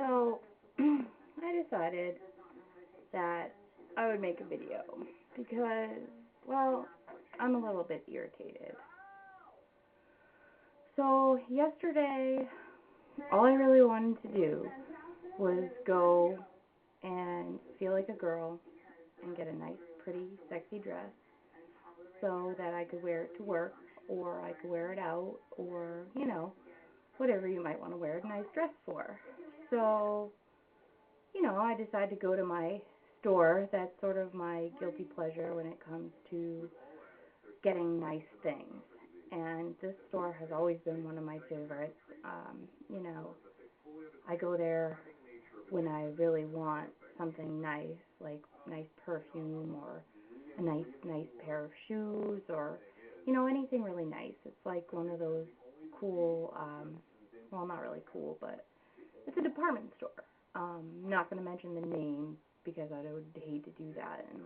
So, I decided that I would make a video because, well, I'm a little bit irritated. So, yesterday, all I really wanted to do was go and feel like a girl and get a nice, pretty, sexy dress so that I could wear it to work, or I could wear it out, or, whatever you might want to wear a nice dress for. So, I decided to go to my store. That's sort of my guilty pleasure when it comes to getting nice things. And this store has always been one of my favorites. You know, I go there when I really want something nice, like nice perfume or a nice pair of shoes, or anything really nice. It's like one of those cool, well, not really cool, but it's a department store. Not going to mention the name because I would hate to do that, and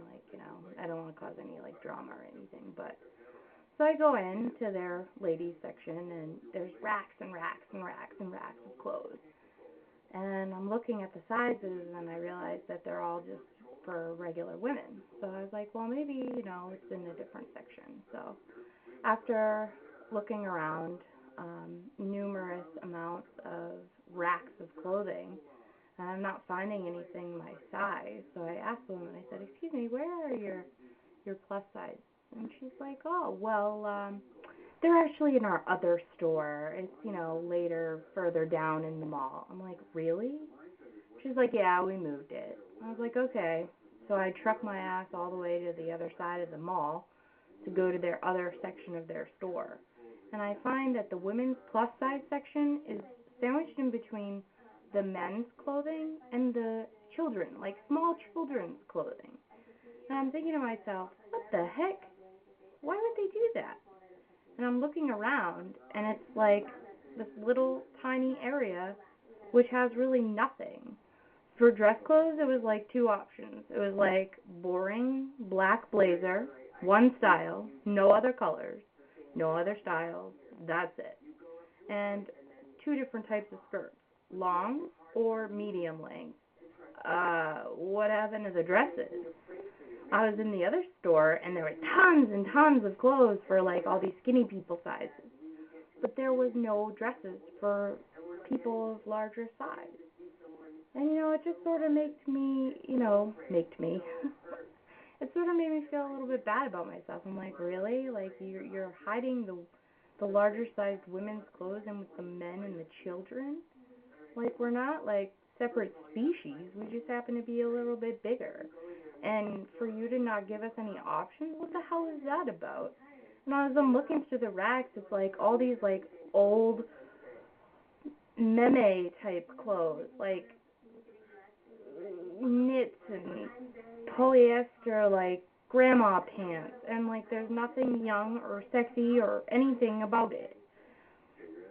I don't want to cause any drama or anything. But so I go into their ladies section, and there's racks and racks and racks and racks of clothes. And I'm looking at the sizes, and I realize that they're all just for regular women. So I was like, well, maybe, it's in a different section. So after looking around numerous amounts of racks of clothing, and I'm not finding anything my size, so I asked them, and I said, excuse me, where are your plus size? And she's like, oh, well, they're actually in our other store. It's, later, further down in the mall. I'm like, really? She's like, yeah, we moved it. I was like, okay. So I trucked my ass all the way to the other side of the mall to go to their other section of their store. And I find that the women's plus size section is sandwiched in between the men's clothing and the children, like small children's clothing. And I'm thinking to myself, what the heck? Why would they do that? And I'm looking around, and it's like this little tiny area which has really nothing. For dress clothes, it was like two options. It was like boring black blazer, one style, no other colors, no other styles, that's it. And two different types of skirts, long or medium length. What happened to the dresses? I was in the other store, and there were tons and tons of clothes for all these skinny people sizes. But there was no dresses for people of larger size. And, it just sort of it sort of made me feel a little bit bad about myself. I'm like, really? You're hiding the larger sized women's clothes in with the men and the children? We're not, separate species. We just happen to be a little bit bigger. And for you to not give us any options, what the hell is that about? And as I'm looking through the racks, it's all these, old meme type clothes, knits and polyester, grandma pants, and there's nothing young or sexy or anything about it.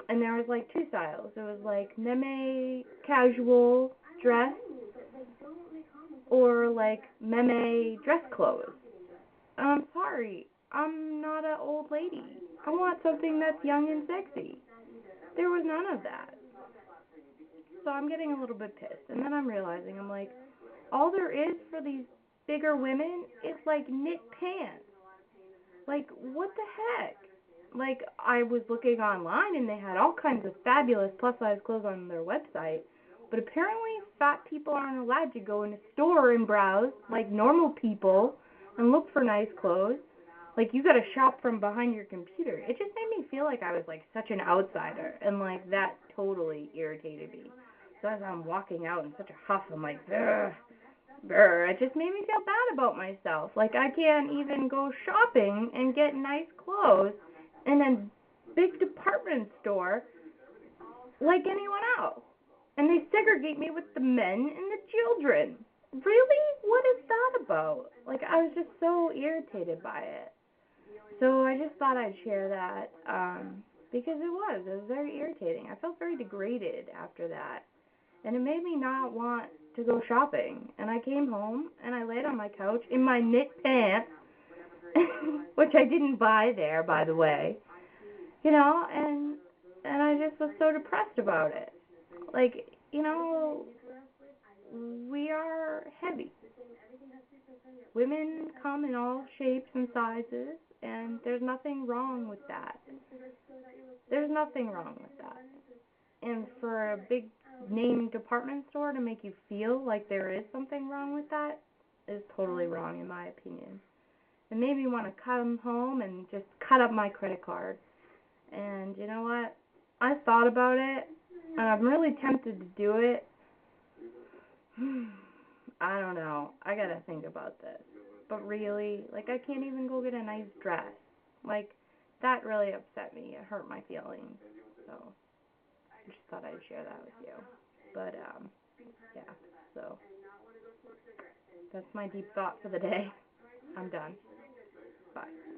And there was two styles. It was meme casual dress, or meme dress clothes. And I'm sorry, I'm not an old lady. I want something that's young and sexy. There was none of that. So I'm getting a little bit pissed. And then I'm realizing, I'm like, all there is for these bigger women is knit pants. What the heck? I was looking online, and they had all kinds of fabulous plus size clothes on their website. But apparently fat people aren't allowed to go in a store and browse like normal people and look for nice clothes. You gotta shop from behind your computer. It just made me feel like I was such an outsider, and that totally irritated me. So as I'm walking out in such a huff, I'm like, ugh, brr. It just made me feel bad about myself. I can't even go shopping and get nice clothes in a big department store like anyone else. And they segregate me with the men and the children. Really? What is that about? I was just so irritated by it. So I just thought I'd share that, because it was very irritating. I felt very degraded after that. And it made me not want to go shopping. And I came home, and I laid on my couch in my knit pants, which I didn't buy there, by the way. And I just was so depressed about it. we are heavy. Women come in all shapes and sizes, and there's nothing wrong with that. There's nothing wrong with that. And for a big name department store to make you feel like there is something wrong with that is totally wrong in my opinion. It made me want to come home and just cut up my credit card. And you know what? I thought about it, and I'm really tempted to do it. I don't know. I gotta think about this. But really, like, I can't even go get a nice dress. Like, that really upset me. It hurt my feelings. So, I just thought I'd share that with you. But, yeah. So, that's my deep thought for the day. I'm done. Bye.